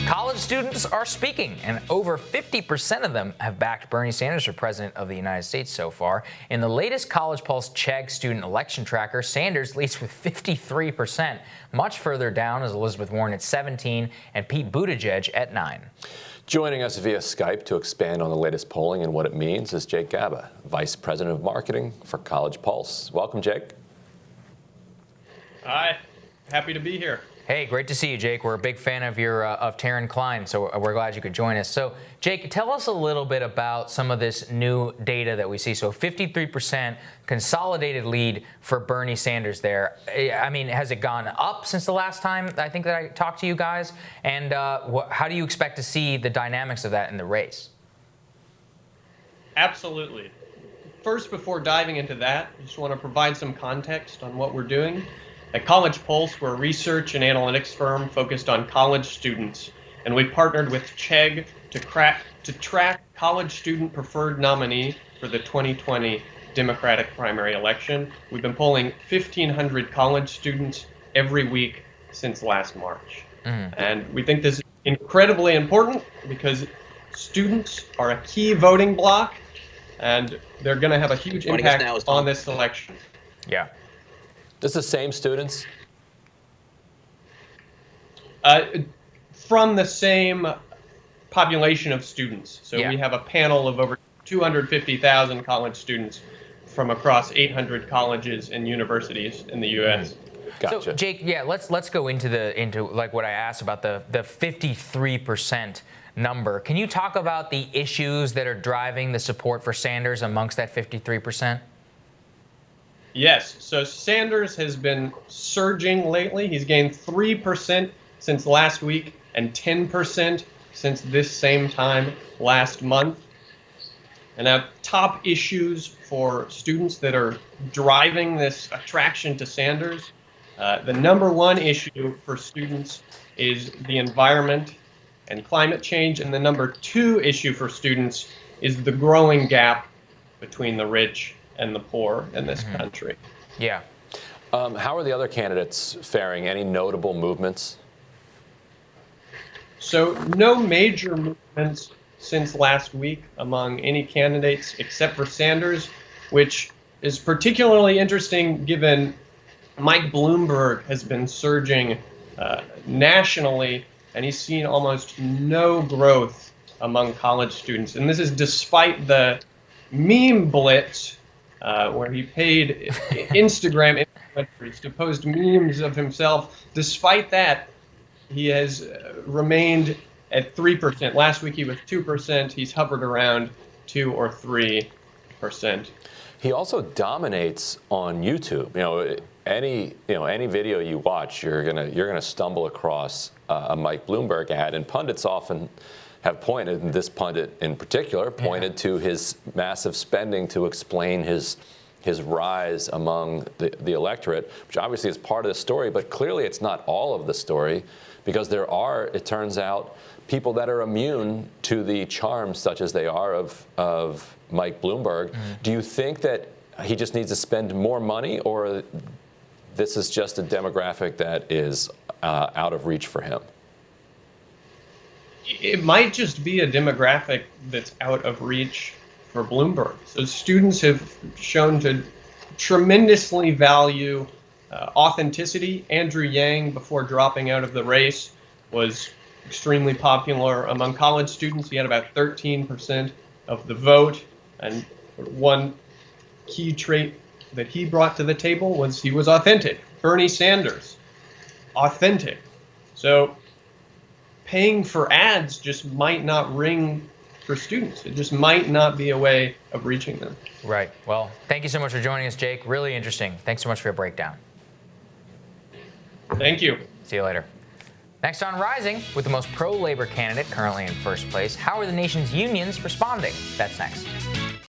College students are speaking, and over 50% of them have backed Bernie Sanders for president of the United States so far. In the latest College Pulse Chegg student election tracker, Sanders leads with 53%. Much further down is Elizabeth Warren at 17% and Pete Buttigieg at 9%. Joining us via Skype to expand on the latest polling and what it means is Jake Gaba, Vice President of Marketing for College Pulse. Welcome, Jake. Hi, happy to be here. Hey, great to see you, Jake. We're a big fan of your of Taryn Klein, so we're glad you could join us. So, Jake, tell us a little bit about some of this new data that we see. So, 53% consolidated lead for Bernie Sanders there. I mean, has it gone up since the last time I think that I talked to you guys? And how do you expect to see the dynamics of that in the race? Absolutely. First, before diving into that, I just want to provide some context on what we're doing. At College Pulse, we're a research and analytics firm focused on college students, and we've partnered with Chegg to track college student preferred nominee for the 2020 Democratic primary election. We've been polling 1,500 college students every week since last March. And we think this is incredibly important because students are a key voting bloc, and they're going to have a huge impact on this election. Yeah. This is the same students? From the same population of students. So we have a panel of over 250,000 college students from across 800 colleges and universities in the U.S. Gotcha. So, Jake, let's go into like what I asked about the 53% number. Can you talk about the issues that are driving the support for Sanders amongst that 53%? Yes, so Sanders has been surging lately. He's gained 3% since last week and 10% since this same time last month. And now, top issues for students that are driving this attraction to Sanders. The number one issue for students is the environment and climate change. And the number two issue for students is the growing gap between the rich and the poor in this country. Yeah. How are the other candidates faring? Any notable movements? So no major movements since last week among any candidates except for Sanders, which is particularly interesting given Mike Bloomberg has been surging nationally, and he's seen almost no growth among college students. And this is despite the meme blitz where he paid Instagram influencers to post memes of himself. Despite that, he has remained at 3%. Last week he was 2%. He's hovered around 2 or 3%. He also dominates on YouTube. Any video you watch, you're gonna stumble across a Mike Bloomberg ad, and pundits often have pointed, and this pundit in particular pointed to his massive spending to explain his rise among the electorate, which obviously is part of the story, but clearly it's not all of the story, because there are, it turns out, people that are immune to the charms such as they are of Mike Bloomberg. Do you think that he just needs to spend more money, or this is just a demographic that is out of reach for him? It might just be a demographic that's out of reach for Bloomberg. So students have shown to tremendously value authenticity. Andrew Yang, before dropping out of the race, was extremely popular among college students. He had about 13% of the vote. And one key trait that he brought to the table was he was authentic. Bernie Sanders, authentic. So paying for ads just might not ring for students. It just might not be a way of reaching them. Right. Well, thank you so much for joining us, Jake. Really interesting. Thanks so much for your breakdown. Thank you. See you later. Next on Rising, with the most pro-labor candidate currently in first place, how are the nation's unions responding? That's next.